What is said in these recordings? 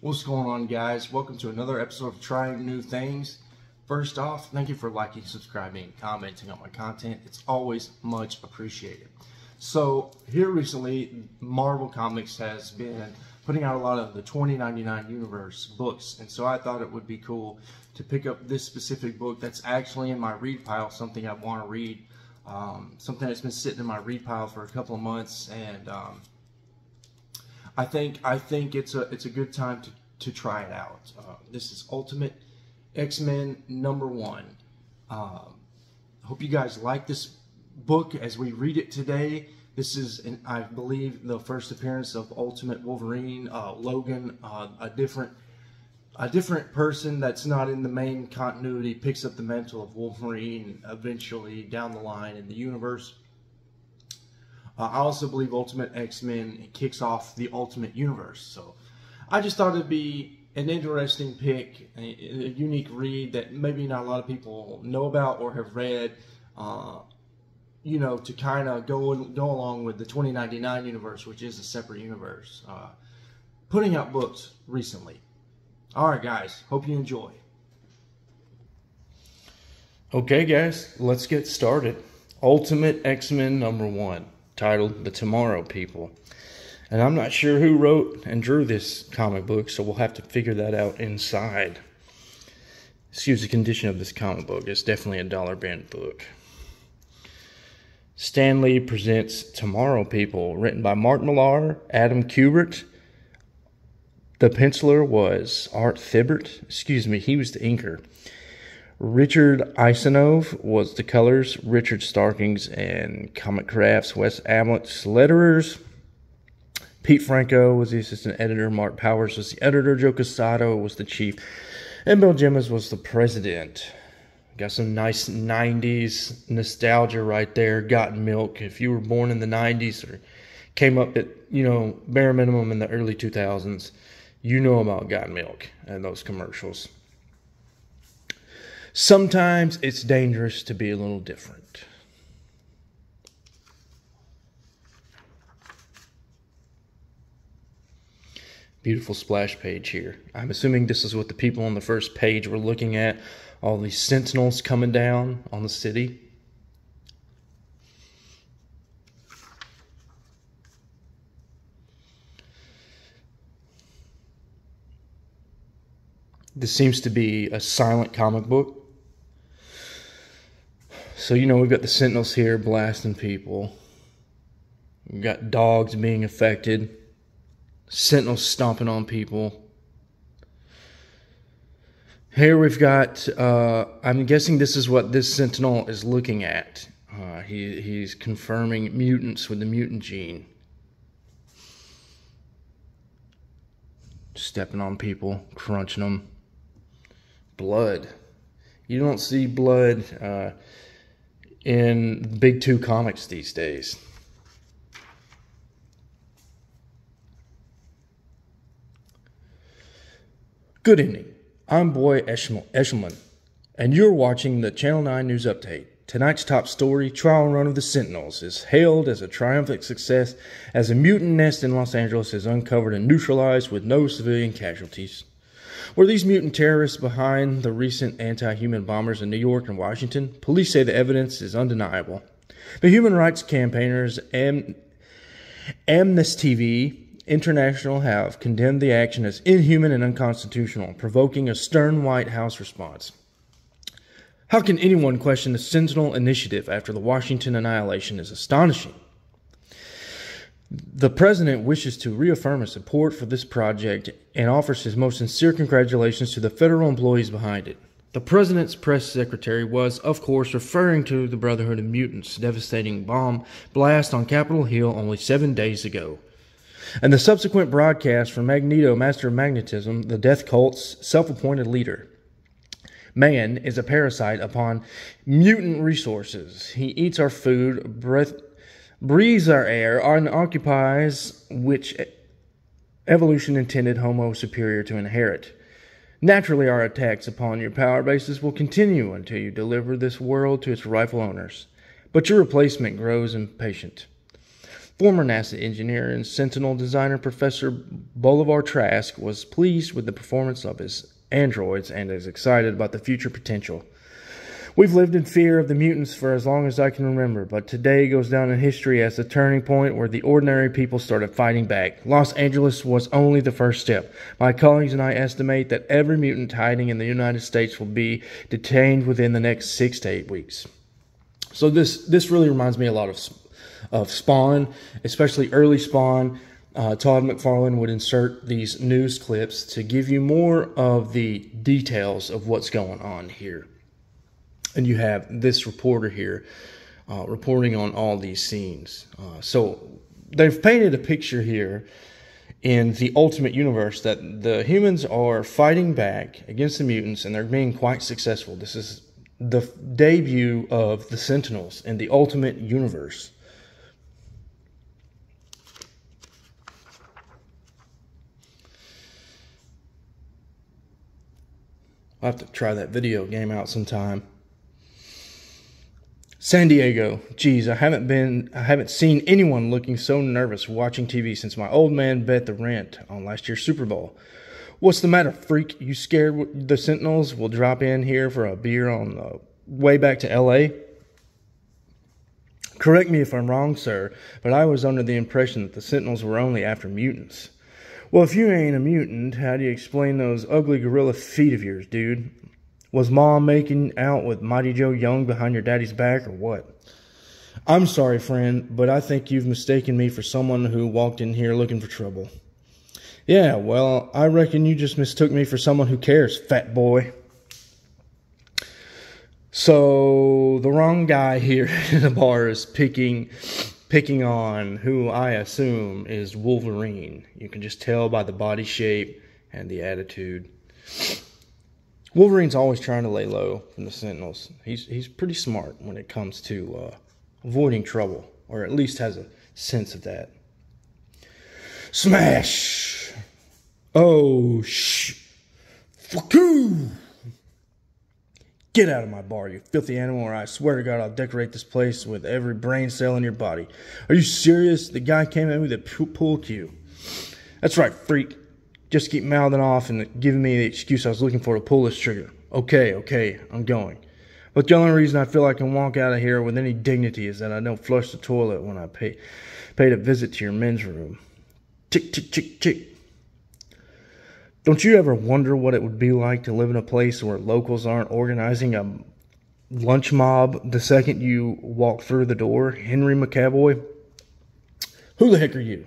What's going on, guys? Welcome to another episode of Trying New Things. First off, thank you for liking, subscribing, and commenting on my content. It's always much appreciated. So here recently, Marvel Comics has been putting out a lot of the 2099 universe books, and so I thought it would be cool to pick up this specific book that's actually in my read pile, something I want to read, something that's been sitting in my read pile for a couple of months, and I think it's a good time to try it out. This is Ultimate X-Men #1. Hope you guys like this book as we read it today. This is, I believe, the first appearance of Ultimate Wolverine, Logan, a different person that's not in the main continuity picks up the mantle of Wolverine eventually down the line in the universe. I also believe Ultimate X-Men kicks off the Ultimate Universe. So I just thought it'd be an interesting pick, a unique read that maybe not a lot of people know about or have read, to kind of go along with the 2099 universe, which is a separate universe, putting out books recently. All right, guys, hope you enjoy. Okay, guys, let's get started. Ultimate X-Men #1. Titled The Tomorrow People. And I'm not sure who wrote and drew this comic book, so we'll have to figure that out inside. Excuse the condition of this comic book. It's definitely a dollar bin book. Stan Lee presents Tomorrow People, written by Mark Millar, Adam Kubert. The penciler was Art Thibert. He was the inker. Richard Isanove was the colors, Richard Starkings and Comic Crafts, Wes Amlett's letterers. Pete Franco was the assistant editor, Mark Powers was the editor, Joe Quesada was the chief, and Bill Gemmas was the president. Got some nice 90s nostalgia right there. Got Milk. If you were born in the 90s or came up at, bare minimum in the early 2000s, you know about Got Milk and those commercials. Sometimes it's dangerous to be a little different. Beautiful splash page here. I'm assuming this is what the people on the first page were looking at. All these Sentinels coming down on the city. This seems to be a silent comic book. So, we've got the Sentinels here blasting people. We've got dogs being affected. Sentinels stomping on people. Here we've got, I'm guessing this is what this Sentinel is looking at. He's confirming mutants with the mutant gene. Stepping on people, crunching them. Blood. You don't see blood in big two comics these days. Good evening. I'm Boy Eshelman, and you're watching the Channel 9 News Update. Tonight's top story, trial run of the Sentinels, is hailed as a triumphant success as a mutant nest in Los Angeles is uncovered and neutralized with no civilian casualties. Were these mutant terrorists behind the recent anti-human bombers in New York and Washington? Police say the evidence is undeniable. The human rights campaigners Amnesty International have condemned the action as inhuman and unconstitutional, provoking a stern White House response. How can anyone question the Sentinel Initiative after the Washington annihilation is astonishing? The president wishes to reaffirm his support for this project and offers his most sincere congratulations to the federal employees behind it. The president's press secretary was, of course, referring to the Brotherhood of Mutants' devastating bomb blast on Capitol Hill only 7 days ago, and the subsequent broadcast from Magneto, Master of Magnetism, the Death Cult's self-appointed leader. Man is a parasite upon mutant resources. He eats our food, breathes our air, and occupies which evolution intended Homo superior to inherit. Naturally, our attacks upon your power bases will continue until you deliver this world to its rightful owners. But your replacement grows impatient. Former NASA engineer and Sentinel designer Professor Bolivar Trask was pleased with the performance of his androids and is excited about the future potential. We've lived in fear of the mutants for as long as I can remember, but today goes down in history as the turning point where the ordinary people started fighting back. Los Angeles was only the first step. My colleagues and I estimate that every mutant hiding in the United States will be detained within the next 6 to 8 weeks. So this really reminds me a lot of Spawn, especially early Spawn. Todd McFarlane would insert these news clips to give you more of the details of what's going on here. And you have this reporter here reporting on all these scenes. So they've painted a picture here in the Ultimate Universe that the humans are fighting back against the mutants, and they're being quite successful. This is the debut of the Sentinels in the Ultimate Universe. I'll have to try that video game out sometime. San Diego. Geez, I haven't seen anyone looking so nervous watching TV since my old man bet the rent on last year's Super Bowl. What's the matter, freak? You scared the Sentinels will drop in here for a beer on the way back to LA? Correct me if I'm wrong, sir, but I was under the impression that the Sentinels were only after mutants. Well, if you ain't a mutant, how do you explain those ugly gorilla feet of yours, dude? Was Mom making out with Mighty Joe Young behind your daddy's back, or what? I'm sorry, friend, but I think you've mistaken me for someone who walked in here looking for trouble. Yeah, well, I reckon you just mistook me for someone who cares, fat boy. So, the wrong guy here in the bar is picking on who I assume is Wolverine. You can just tell by the body shape and the attitude. Wolverine's always trying to lay low from the Sentinels. He's pretty smart when it comes to avoiding trouble, or at least has a sense of that. Smash! Oh, fuck you! Get out of my bar, you filthy animal, or I swear to God I'll decorate this place with every brain cell in your body. Are you serious? The guy came at me with a pool cue. That's right, freak. Just keep mouthing off and giving me the excuse I was looking for to pull this trigger. Okay, I'm going. But the only reason I feel I can walk out of here with any dignity is that I don't flush the toilet when I paid a visit to your men's room. Tick, tick, tick, tick. Don't you ever wonder what it would be like to live in a place where locals aren't organizing a lunch mob the second you walk through the door? Henry McAvoy? Who the heck are you?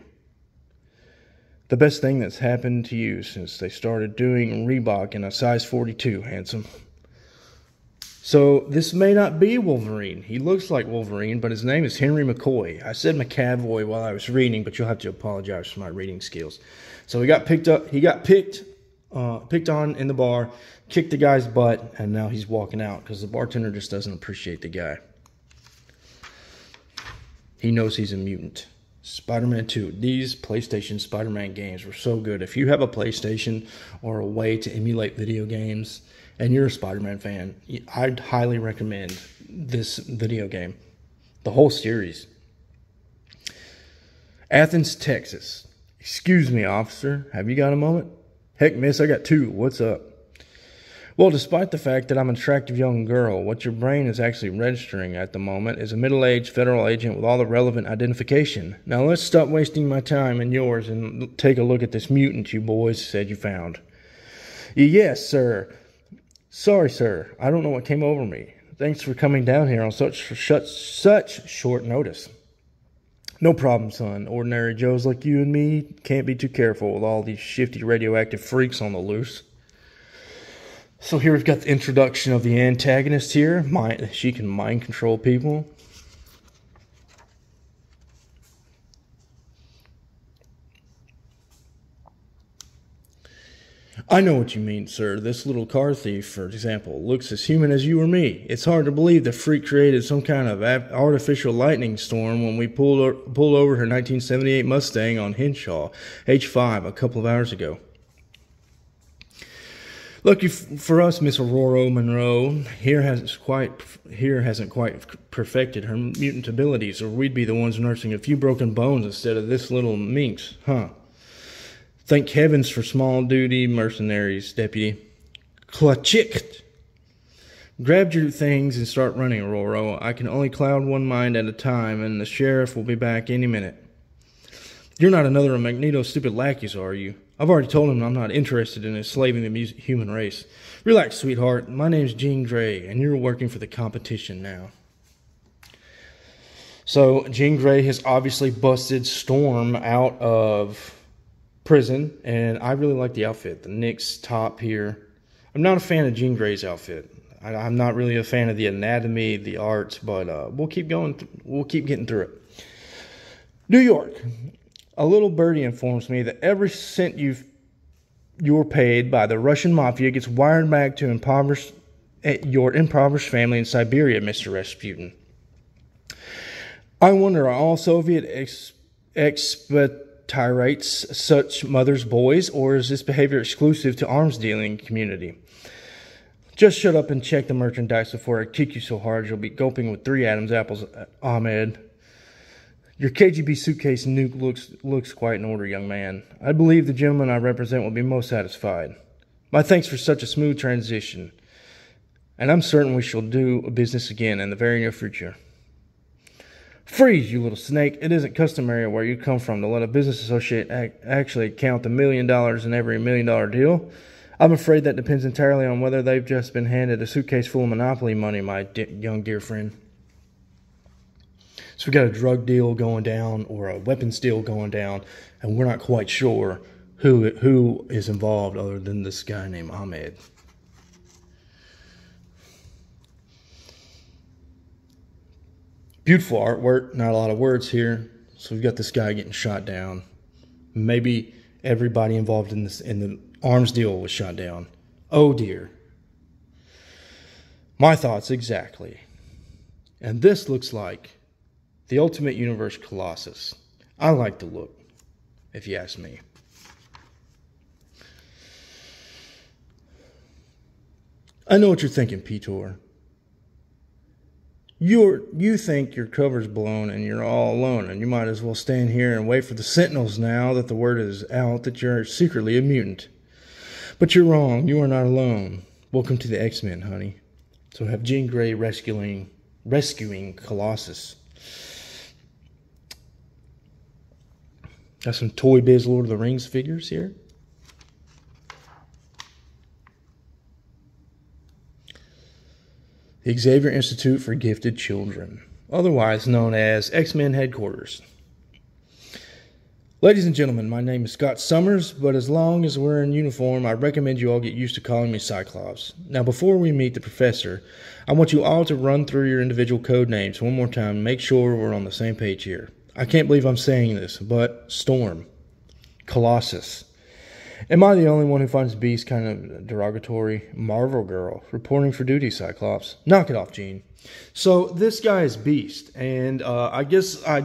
The best thing that's happened to you since they started doing Reebok in a size 42, handsome. So, this may not be Wolverine. He looks like Wolverine, but his name is Henry McCoy. I said McAvoy while I was reading, but you'll have to apologize for my reading skills. So, he got picked on in the bar, kicked the guy's butt, and now he's walking out because the bartender just doesn't appreciate the guy. He knows he's a mutant. Spider-Man 2. These PlayStation Spider-Man games were so good. If you have a PlayStation or a way to emulate video games and you're a Spider-Man fan, I'd highly recommend this video game. The whole series. Athens, Texas. Excuse me, officer. Have you got a moment? Heck, miss, I got 2. What's up? Well, despite the fact that I'm an attractive young girl, what your brain is actually registering at the moment is a middle-aged federal agent with all the relevant identification. Now let's stop wasting my time and yours and take a look at this mutant you boys said you found. Yes, sir. Sorry, sir. I don't know what came over me. Thanks for coming down here on such short notice. No problem, son. Ordinary Joes like you and me can't be too careful with all these shifty radioactive freaks on the loose. So here we've got the introduction of the antagonist here. She can mind control people. I know what you mean, sir. This little car thief, for example, looks as human as you or me. It's hard to believe the freak created some kind of artificial lightning storm when we pulled over her 1978 Mustang on Henshaw, H5, a couple of hours ago. Lucky for us, Miss Aurora Monroe here hasn't quite perfected her mutant abilities, or we'd be the ones nursing a few broken bones instead of this little minx, huh? Thank heavens for small duty mercenaries, Deputy. Klachik! Grab your things and start running, Aurora. I can only cloud one mind at a time, and the sheriff will be back any minute. You're not another of Magneto's stupid lackeys, are you? I've already told him I'm not interested in enslaving the human race. Relax, sweetheart. My name's Jean Grey, and you're working for the competition now. So, Jean Grey has obviously busted Storm out of prison, and I really like the outfit. The Nyx top here. I'm not a fan of Jean Grey's outfit. I'm not really a fan of the anatomy, the arts, but we'll keep going. We'll keep getting through it. New York. A little birdie informs me that every cent you're paid by the Russian mafia gets wired back to your impoverished family in Siberia, Mr. Rasputin. I wonder, are all Soviet expatriates such mother's boys, or is this behavior exclusive to arms-dealing community? Just shut up and check the merchandise before I kick you so hard you'll be gulping with 3 Adam's apples, Ahmed. Your KGB suitcase nuke looks quite in order, young man. I believe the gentleman I represent will be most satisfied. My thanks for such a smooth transition, and I'm certain we shall do business again in the very near future. Freeze, you little snake. It isn't customary where you come from to let a business associate actually count the $1 million in every $1 million deal. I'm afraid that depends entirely on whether they've just been handed a suitcase full of Monopoly money, my young dear friend. So we got a drug deal going down or a weapons deal going down, and we're not quite sure who is involved other than this guy named Ahmed. Beautiful artwork, not a lot of words here. So we've got this guy getting shot down. Maybe everybody involved in the arms deal was shot down. Oh dear. My thoughts exactly. And this looks like the Ultimate Universe Colossus. I like the look, if you ask me. I know what you're thinking, Petor. You think your cover's blown and you're all alone, and you might as well stand here and wait for the Sentinels now that the word is out that you're secretly a mutant. But you're wrong. You are not alone. Welcome to the X-Men, honey. So have Jean Grey rescuing Colossus. Got some Toy Biz Lord of the Rings figures here. The Xavier Institute for Gifted Children, otherwise known as X-Men Headquarters. Ladies and gentlemen, my name is Scott Summers, but as long as we're in uniform, I recommend you all get used to calling me Cyclops. Now, before we meet the professor, I want you all to run through your individual code names one more time and make sure we're on the same page here. I can't believe I'm saying this, but Storm, Colossus. Am I the only one who finds Beast kind of derogatory? Marvel Girl, reporting for duty, Cyclops. Knock it off, Gene. So this guy is Beast, and I guess I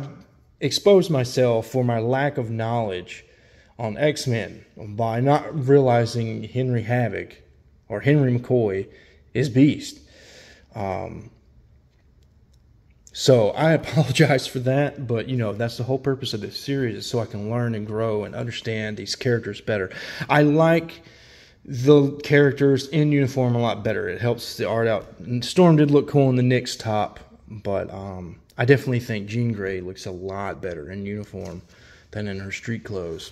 exposed myself for my lack of knowledge on X-Men by not realizing Henry Havoc, or Henry McCoy, is Beast. So I apologize for that, but you know, that's the whole purpose of this series, is so I can learn and grow and understand these characters better. I like the characters in uniform a lot better. It helps the art out. Storm did look cool in the Nyx top, but I definitely think Jean Grey looks a lot better in uniform than in her street clothes.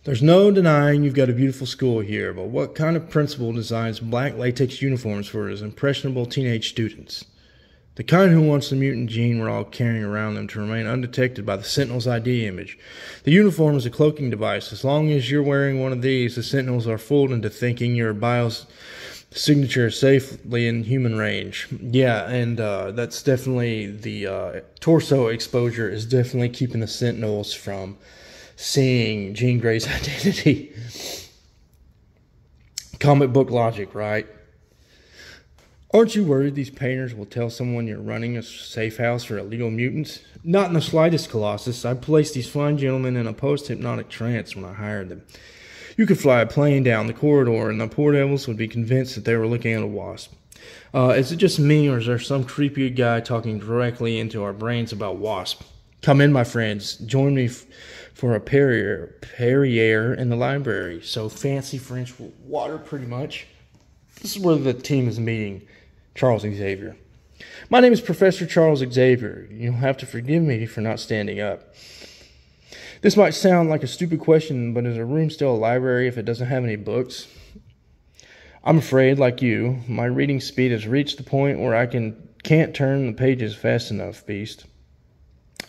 There's no denying you've got a beautiful school here, but what kind of principal designs black latex uniforms for his impressionable teenage students? The kind who wants the mutant gene we're all carrying around them to remain undetected by the Sentinel's ID image. The uniform is a cloaking device. As long as you're wearing one of these, the Sentinels are fooled into thinking your BIOS signature is safely in human range. Yeah, and that's definitely the torso exposure is definitely keeping the Sentinels from seeing Jean Grey's identity. Comic book logic, right? Aren't you worried these painters will tell someone you're running a safe house for illegal mutants? Not in the slightest, Colossus. I placed these fine gentlemen in a post-hypnotic trance when I hired them. You could fly a plane down the corridor and the poor devils would be convinced that they were looking at a wasp. Is it just me, or is there some creepy guy talking directly into our brains about wasp? Come in, my friends. Join me for a Perrier in the library. So fancy French water, pretty much. This is where the team is meeting Charles Xavier. My name is Professor Charles Xavier. You'll have to forgive me for not standing up. This might sound like a stupid question, but is a room still a library if it doesn't have any books? I'm afraid, like you, my reading speed has reached the point where I can't turn the pages fast enough, Beast.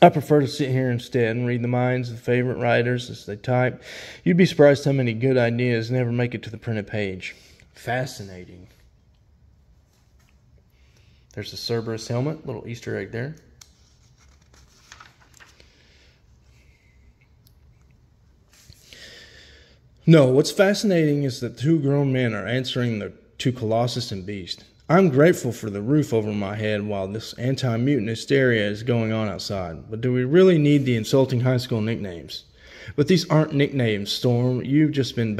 I prefer to sit here instead and read the minds of the favorite writers as they type. You'd be surprised how many good ideas never make it to the printed page. Fascinating. There's the Cerberus helmet, little Easter egg there. No, what's fascinating is that two grown men are answering to Colossus and Beast. I'm grateful for the roof over my head while this anti-mutant hysteria is going on outside. But do we really need the insulting high school nicknames? But these aren't nicknames, Storm. You've just been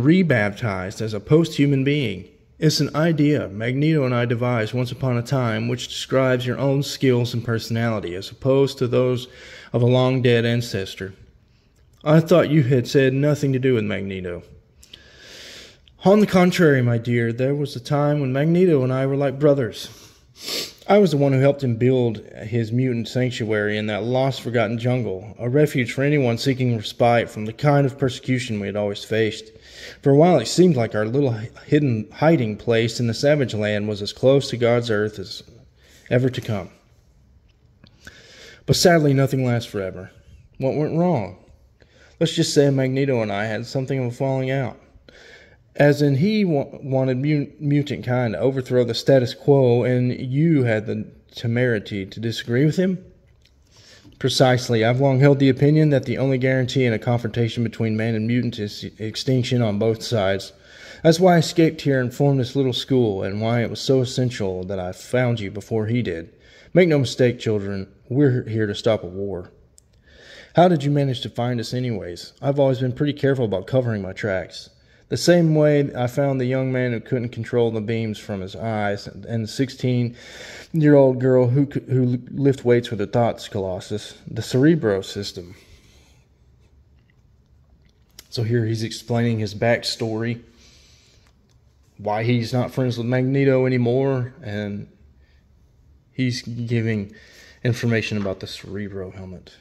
rebaptized as a post-human being. It's an idea Magneto and I devised once upon a time which describes your own skills and personality as opposed to those of a long-dead ancestor. I thought you had said nothing to do with Magneto. On the contrary, my dear, there was a time when Magneto and I were like brothers. I was the one who helped him build his mutant sanctuary in that lost, forgotten jungle, a refuge for anyone seeking respite from the kind of persecution we had always faced. For a while, it seemed like our little hidden hiding place in the savage land was as close to God's earth as ever to come. But sadly, nothing lasts forever. What went wrong? Let's just say Magneto and I had something of a falling out. As in, he wanted mutant kind to overthrow the status quo, and you had the temerity to disagree with him? Precisely. I've long held the opinion that the only guarantee in a confrontation between man and mutant is extinction on both sides. That's why I escaped here and formed this little school, and why it was so essential that I found you before he did. Make no mistake, children, we're here to stop a war. How did you manage to find us anyways? I've always been pretty careful about covering my tracks. The same way I found the young man who couldn't control the beams from his eyes, and the 16-year-old girl who lift weights with her thoughts, Colossus. The Cerebro system. So here he's explaining his backstory, why he's not friends with Magneto anymore, and he's giving information about the Cerebro helmet.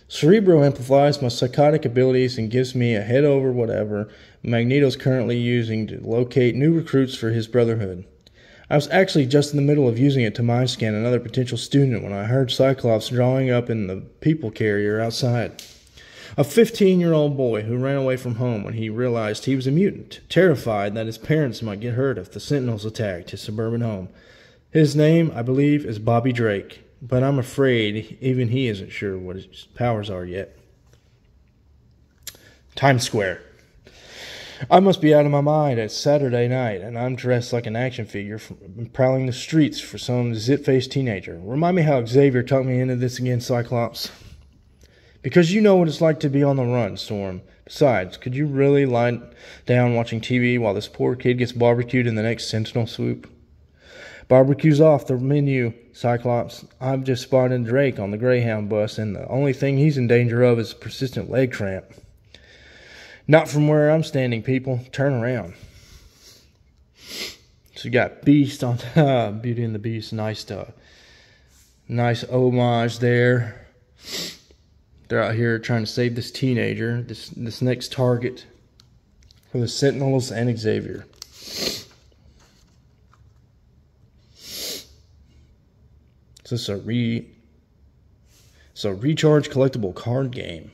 Cerebro amplifies my psychotic abilities and gives me a head over whatever Magneto's currently using to locate new recruits for his Brotherhood. I was actually just in the middle of using it to mind scan another potential student when I heard Cyclops drawing up in the people carrier outside. A 15-year-old boy who ran away from home when he realized he was a mutant, terrified that his parents might get hurt if the Sentinels attacked his suburban home. His name, I believe, is Bobby Drake. But I'm afraid even he isn't sure what his powers are yet. Times Square. I must be out of my mind. It's Saturday night, and I'm dressed like an action figure prowling the streets for some zit-faced teenager. Remind me how Xavier talked me into this again, Cyclops. Because you know what it's like to be on the run, Storm. Besides, could you really lie down watching TV while this poor kid gets barbecued in the next Sentinel swoop? Barbecue's off the menu, Cyclops. I've just spotted Drake on the Greyhound bus, and the only thing he's in danger of is a persistent leg cramp. Not from where I'm standing, people. Turn around. So you got Beast on Beauty and the Beast. Nice homage there. They're out here trying to save this teenager, this next target for the Sentinels and Xavier. So it's a recharge collectible card game.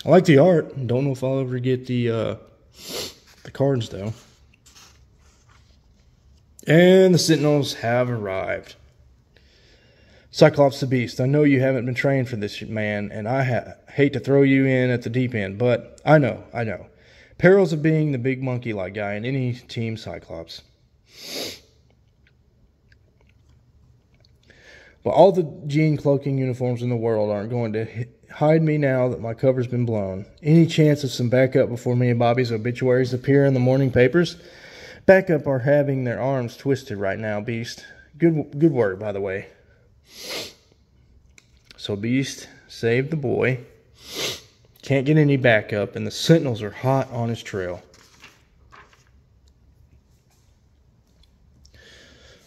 I like the art. Don't know if I'll ever get the cards though. And the Sentinels have arrived. Cyclops the Beast, I know you haven't been trained for this, man, and I hate to throw you in at the deep end, but I know. Perils of being the big monkey-like guy in any team Cyclops. But all the Jean cloaking uniforms in the world aren't going to hide me now that my cover's been blown. Any chance of some backup before me and Bobby's obituaries appear in the morning papers? Backup are having their arms twisted right now, Beast. Good work, by the way. So Beast saved the boy. Can't get any backup, and the Sentinels are hot on his trail.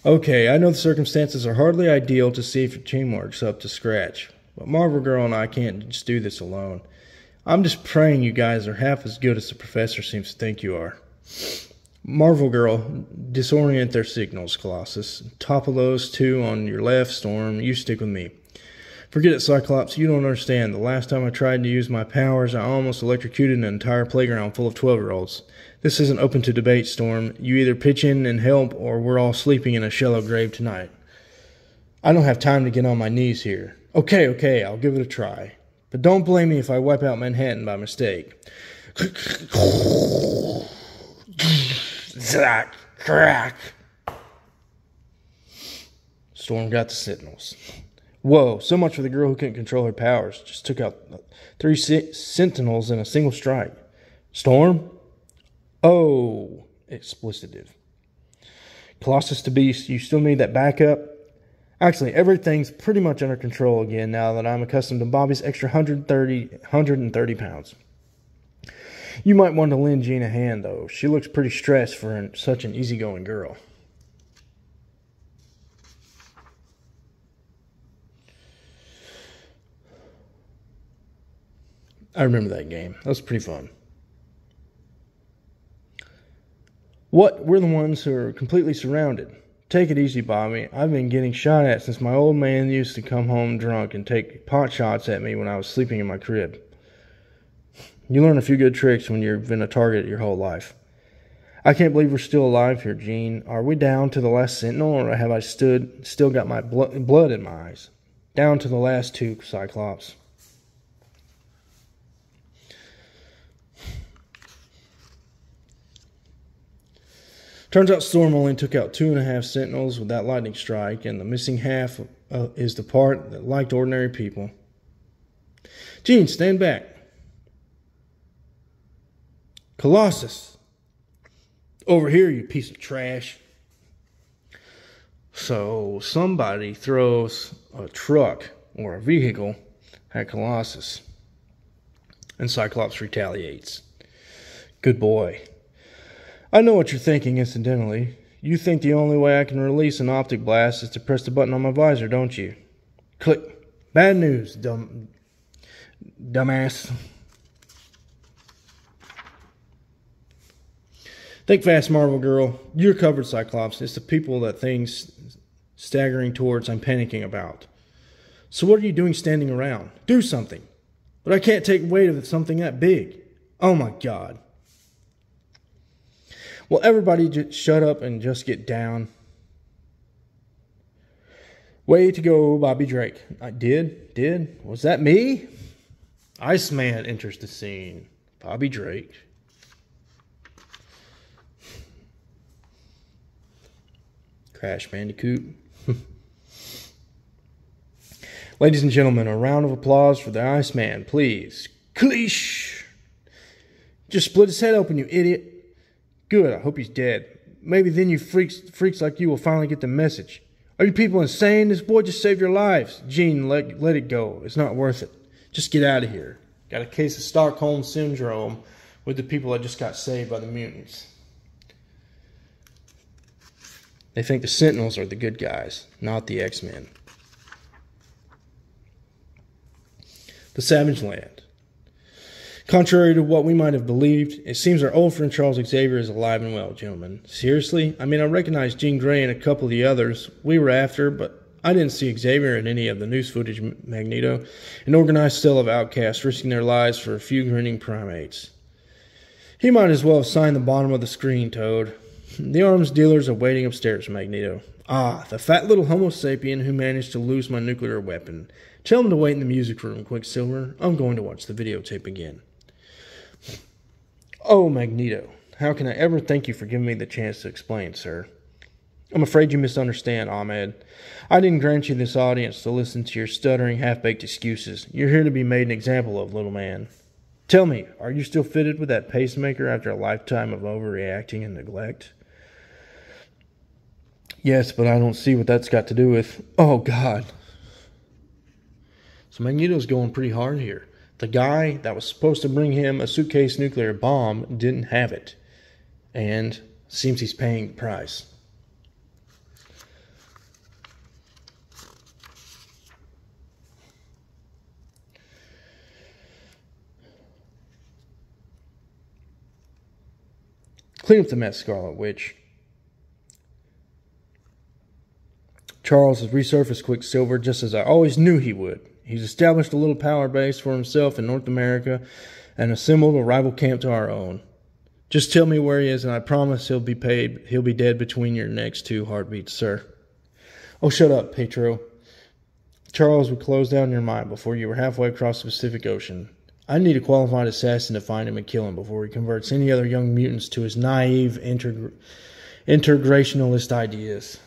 Okay, I know the circumstances are hardly ideal to see if your teamwork's up to scratch, but Marvel Girl and I can't just do this alone. I'm just praying you guys are half as good as the Professor seems to think you are. Marvel Girl, disorient their signals, Colossus. Topple those two on your left, Storm. You stick with me. Forget it, Cyclops. You don't understand. The last time I tried to use my powers, I almost electrocuted an entire playground full of 12-year-olds. This isn't open to debate, Storm. You either pitch in and help, or we're all sleeping in a shallow grave tonight. I don't have time to get on my knees here. Okay, I'll give it a try. But don't blame me if I wipe out Manhattan by mistake. Zack, crack. Storm got the Sentinels. Whoa, so much for the girl who couldn't control her powers. Just took out 3 Sentinels in a single strike. Storm? Oh, explicitive. Colossus to Beast, you still need that backup? Actually, everything's pretty much under control again now that I'm accustomed to Bobby's extra 130 pounds. You might want to lend Jean a hand, though. She looks pretty stressed for such an easygoing girl. I remember that game. That was pretty fun. What? We're the ones who are completely surrounded. Take it easy, Bobby. I've been getting shot at since my old man used to come home drunk and take pot shots at me when I was sleeping in my crib. You learn a few good tricks when you've been a target your whole life. I can't believe we're still alive here, Jean. Are we down to the last Sentinel, or have I still got my blood in my eyes? Down to the last 2, Cyclops. Turns out Storm only took out 2.5 Sentinels with that lightning strike, and the missing half is the part that liked ordinary people. Jean, stand back. Colossus. Over here, you piece of trash. So somebody throws a truck or a vehicle at Colossus, and Cyclops retaliates. Good boy. I know what you're thinking, incidentally. You think the only way I can release an optic blast is to press the button on my visor, don't you? Click. Bad news, dumbass. Think fast, Marvel Girl. You're covered, Cyclops. It's the people that things staggering towards I'm panicking about. So what are you doing standing around? Do something. But I can't take weight of something that big. Oh my God. Will everybody just shut up and just get down? Way to go, Bobby Drake. I did? Was that me? Iceman enters the scene. Bobby Drake. Crash Bandicoot. Ladies and gentlemen, a round of applause for the Iceman, please. Cleesh! Just split his head open, you idiot. Good, I hope he's dead. Maybe then you freaks like you will finally get the message. Are you people insane? This boy just saved your lives. Jean, let it go. It's not worth it. Just get out of here. Got a case of Stockholm Syndrome with the people that just got saved by the mutants. They think the Sentinels are the good guys, not the X-Men. The Savage Land. Contrary to what we might have believed, it seems our old friend Charles Xavier is alive and well, gentlemen. Seriously? I mean, I recognize Jean Grey and a couple of the others we were after, but I didn't see Xavier in any of the news footage. Magneto, an organized cell of outcasts risking their lives for a few grinning primates. He might as well have signed the bottom of the screen, Toad. The arms dealers are waiting upstairs, Magneto. Ah, the fat little Homo sapien who managed to lose my nuclear weapon. Tell him to wait in the music room, Quicksilver. I'm going to watch the videotape again. Oh, Magneto, how can I ever thank you for giving me the chance to explain, sir? I'm afraid you misunderstand, Ahmed. I didn't grant you this audience to listen to your stuttering, half-baked excuses. You're here to be made an example of, little man. Tell me, are you still fitted with that pacemaker after a lifetime of overreacting and neglect? Yes, but I don't see what that's got to do with... Oh, God. So Magneto's going pretty hard here. The guy that was supposed to bring him a suitcase nuclear bomb didn't have it. And seems he's paying the price. Clean up the mess, Scarlet Witch. Charles has resurfaced Quicksilver just as I always knew he would. He's established a little power base for himself in North America and assembled a rival camp to our own. Just tell me where he is and I promise he'll be dead between your next 2 heartbeats, sir. Oh, shut up, Petro. Charles would close down your mind before you were halfway across the Pacific Ocean. I need a qualified assassin to find him and kill him before he converts any other young mutants to his naive integrationalist ideas.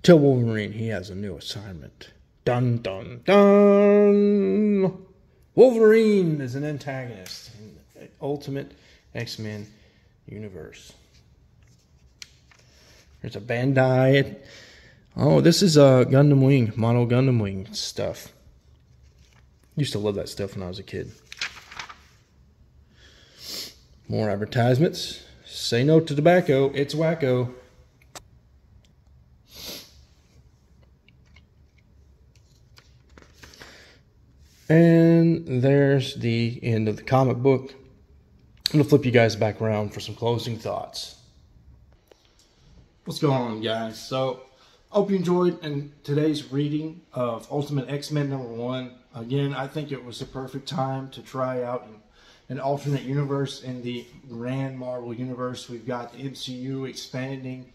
Tell Wolverine he has a new assignment. Dun, dun, dun! Wolverine is an antagonist in the Ultimate X-Men universe. There's a Bandai. Oh, this is a Gundam Wing, Mono Gundam Wing stuff. Used to love that stuff when I was a kid. More advertisements. Say no to tobacco. It's wacko. And there's the end of the comic book. I'm going to flip you guys back around for some closing thoughts. What's going on, guys? So, hope you enjoyed today's reading of Ultimate X-Men #1. Again, I think it was the perfect time to try out an alternate universe in the grand Marvel universe. We've got the MCU expanding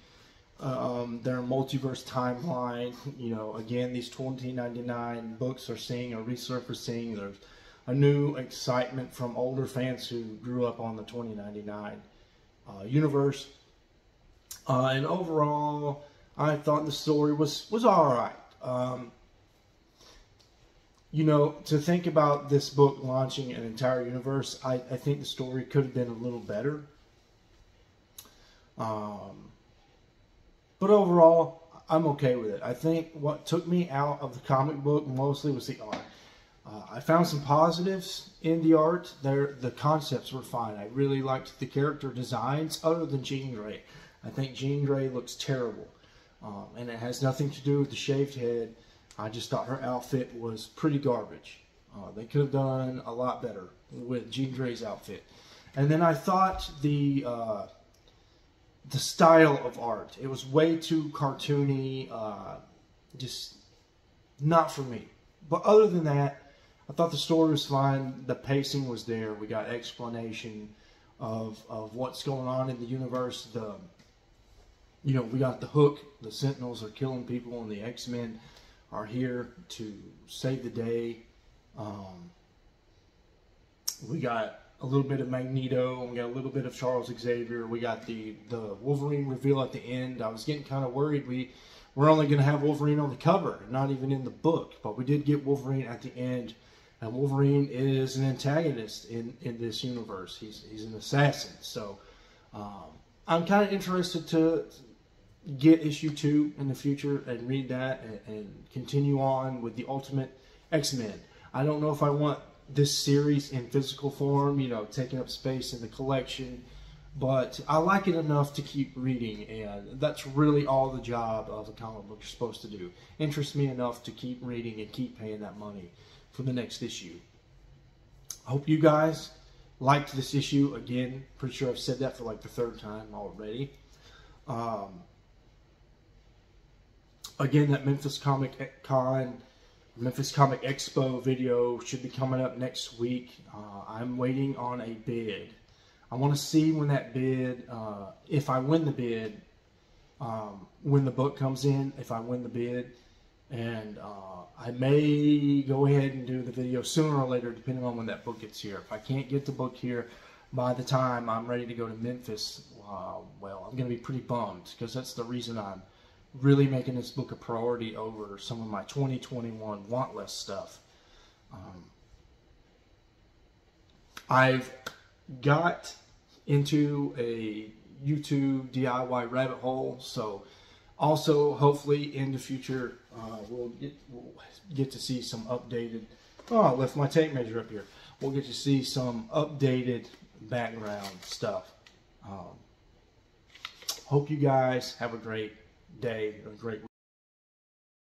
their multiverse timeline. You know, again, these 2099 books are seeing a resurfacing. There's a new excitement from older fans who grew up on the 2099 universe. And overall, I thought the story was all right. You know, to think about this book launching an entire universe, I think the story could have been a little better. But overall, I'm okay with it. I think what took me out of the comic book mostly was the art. I found some positives in the art. The concepts were fine. I really liked the character designs other than Jean Grey. I think Jean Grey looks terrible. And it has nothing to do with the shaved head. I just thought her outfit was pretty garbage. They could have done a lot better with Jean Grey's outfit. And then I thought the style of art, it was way too cartoony, just not for me. But other than that, I thought the story was fine. The pacing was there. We got explanation of what's going on in the universe. You know, we got the hook. The Sentinels are killing people, and the X-Men are here to save the day. We got a little bit of Magneto, and we got a little bit of Charles Xavier. We got the Wolverine reveal at the end. I was getting kind of worried. We're only going to have Wolverine on the cover, not even in the book. But we did get Wolverine at the end. And Wolverine is an antagonist in this universe. He's an assassin. So I'm kind of interested to get issue 2 in the future and read that and continue on with the Ultimate X-Men. I don't know if I want this series in physical form, you know, taking up space in the collection, but I like it enough to keep reading, and that's really all the job of a comic book is supposed to do. Interest me enough to keep reading and keep paying that money for the next issue. I hope you guys liked this issue. Again, pretty sure I've said that for like the 3rd time already. Again, that Memphis Comic Expo video should be coming up next week. I'm waiting on a bid. I want to see when that bid, if I win the bid, when the book comes in, if I win the bid, And I may go ahead and do the video sooner or later, depending on when that book gets here. If I can't get the book here by the time I'm ready to go to Memphis, well, I'm going to be pretty bummed, because that's the reason I'm really making this book a priority over some of my 2021 want list stuff. I've got into a YouTube DIY rabbit hole, so also hopefully in the future we'll get to see some updated, I left my tape measure up here, we'll get to see some updated background stuff. Hope you guys have a great day, a great week.